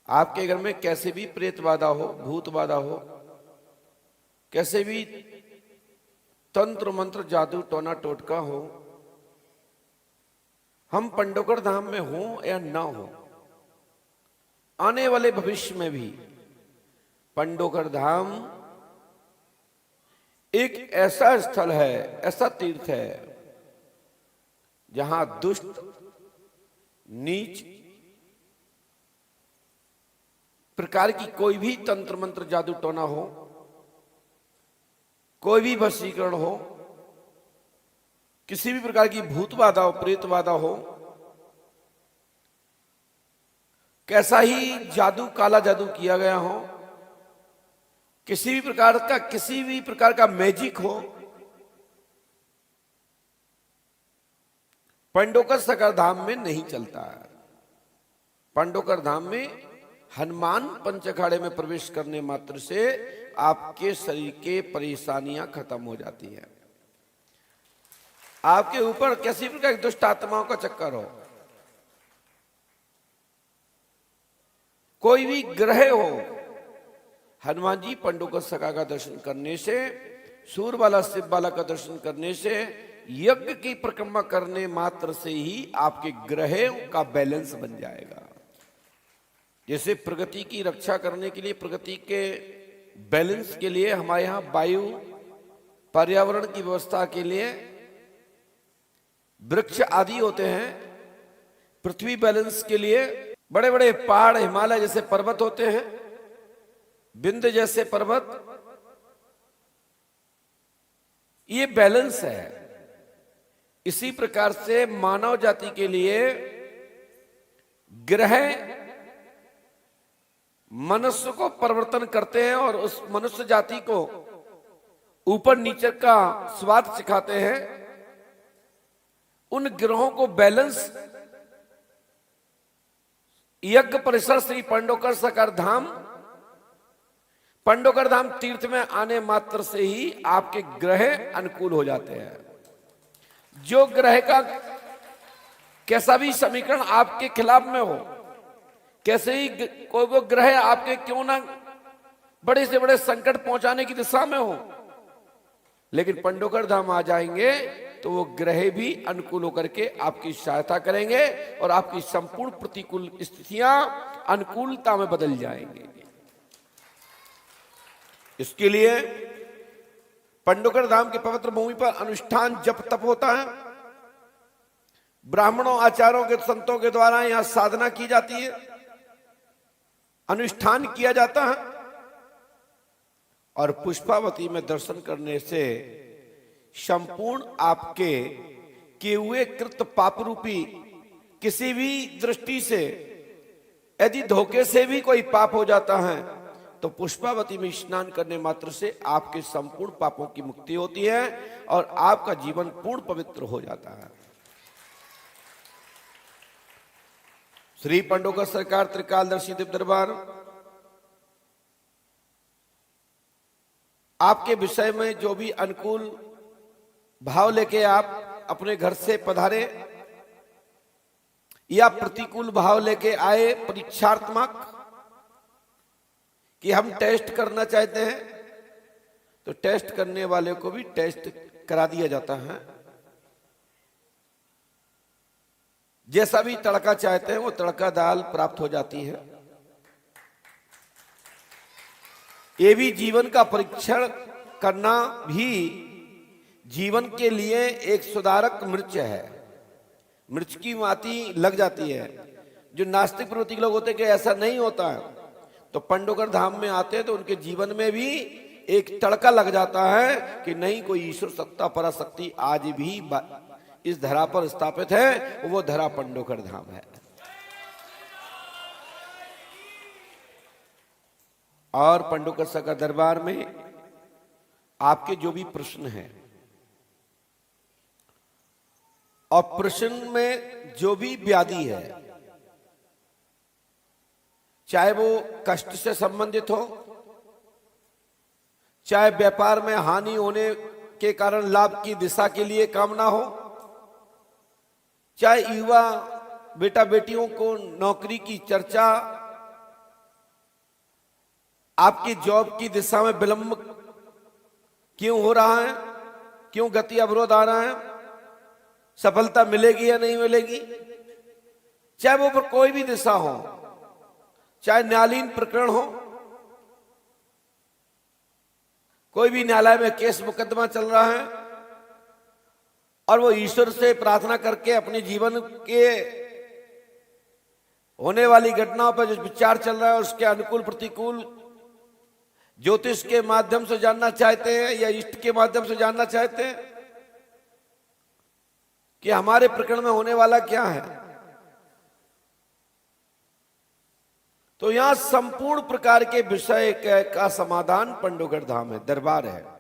आपके घर में कैसे भी प्रेत बाधा हो, भूत बाधा हो, कैसे भी तंत्र मंत्र जादू टोना टोटका हो, हम पंडोकर धाम में हो या ना हो, आने वाले भविष्य में भी पंडोकर धाम एक ऐसा स्थल है, ऐसा तीर्थ है जहां दुष्ट, नीच प्रकार की कोई भी तंत्र मंत्र जादू टोना हो, कोई भी वशीकरण हो, किसी भी प्रकार की भूत बाधा हो, प्रेत बाधा हो, कैसा ही जादू, काला जादू किया गया हो, किसी भी प्रकार का मैजिक हो, पंडोकर सकर धाम में नहीं चलता है। पंडोकर धाम में हनुमान पंचखाड़े में प्रवेश करने मात्र से आपके शरीर के परेशानियां खत्म हो जाती हैं। आपके ऊपर किसी प्रकार की दुष्ट आत्माओं का चक्कर हो, कोई भी ग्रह हो, हनुमान जी पंडोकर सका का दर्शन करने से, सूर्य वाला शिव वाला का दर्शन करने से, यज्ञ की परिक्रमा करने मात्र से ही आपके ग्रहों का बैलेंस बन जाएगा। जैसे प्रगति की रक्षा करने के लिए, प्रगति के बैलेंस के लिए हमारे यहां वायु पर्यावरण की व्यवस्था के लिए वृक्ष आदि होते हैं, पृथ्वी बैलेंस के लिए बड़े बड़े पहाड़, हिमालय जैसे पर्वत होते हैं, विंध्य जैसे पर्वत, ये बैलेंस है। इसी प्रकार से मानव जाति के लिए ग्रह मनुष्य को परिवर्तन करते हैं और उस मनुष्य जाति को ऊपर नीचे का स्वाद सिखाते हैं। उन ग्रहों को बैलेंस यज्ञ परिसर श्री पंडोकर सकर धाम, पंडोकर धाम तीर्थ में आने मात्र से ही आपके ग्रह अनुकूल हो जाते हैं। जो ग्रह का कैसा भी समीकरण आपके खिलाफ में हो, कैसे ही कोई वो ग्रह आपके क्यों ना बड़े से बड़े संकट पहुंचाने की दिशा में हो, लेकिन पंडोकर धाम आ जाएंगे तो वो ग्रह भी अनुकूल होकर के आपकी सहायता करेंगे और आपकी संपूर्ण प्रतिकूल स्थितियां अनुकूलता में बदल जाएंगी। इसके लिए पंडोकर धाम की पवित्र भूमि पर अनुष्ठान जप तप होता है। ब्राह्मणों, आचार्यों के, संतों के द्वारा यहां साधना की जाती है, अनुष्ठान किया जाता है और पुष्पावती में दर्शन करने से संपूर्ण आपके किए हुए कृत पाप रूपी किसी भी दृष्टि से यदि धोखे से भी कोई पाप हो जाता है तो पुष्पावती में स्नान करने मात्र से आपके संपूर्ण पापों की मुक्ति होती है और आपका जीवन पूर्ण पवित्र हो जाता है। श्री पंडोकर सरकार त्रिकालदर्शी दिव्य दरबार आपके विषय में जो भी अनुकूल भाव लेके आप अपने घर से पधारे या प्रतिकूल भाव लेके आए परीक्षात्मक कि हम टेस्ट करना चाहते हैं, तो टेस्ट करने वाले को भी टेस्ट करा दिया जाता है। जैसा भी तड़का चाहते हैं वो तड़का दाल प्राप्त हो जाती है। ये भी जीवन का परीक्षण करना भी जीवन के लिए एक सुधारक मिर्च है। मिर्च की माती लग जाती है। जो नास्तिक प्रवृत्ति के लोग होते हैं कि ऐसा नहीं होता है, तो पंडोकर धाम में आते हैं तो उनके जीवन में भी एक तड़का लग जाता है कि नहीं, कोई ईश्वर सत्ता पराशक्ति आज भी इस धरा पर स्थापित है, वो धरा पंडोकर धाम है। और पंडोकर सका दरबार में आपके जो भी प्रश्न हैं और प्रश्न में जो भी व्याधि है, चाहे वो कष्ट से संबंधित हो, चाहे व्यापार में हानि होने के कारण लाभ की दिशा के लिए कामना हो, चाहे युवा बेटा बेटियों को नौकरी की चर्चा आपकी जॉब की दिशा में विलंब क्यों हो रहा है, क्यों गति अवरोध आ रहा है, सफलता मिलेगी या नहीं मिलेगी। चाहे वो पर कोई भी दिशा हो, चाहे न्यायालयीन प्रकरण हो, कोई भी न्यायालय में केस मुकदमा चल रहा है और वो ईश्वर से प्रार्थना करके अपने जीवन के होने वाली घटनाओं पर जो विचार चल रहा है उसके अनुकूल प्रतिकूल ज्योतिष के माध्यम से जानना चाहते हैं या इष्ट के माध्यम से जानना चाहते हैं कि हमारे प्रकरण में होने वाला क्या है, तो यहां संपूर्ण प्रकार के विषय का समाधान पंडोगढ़ धाम है, दरबार है।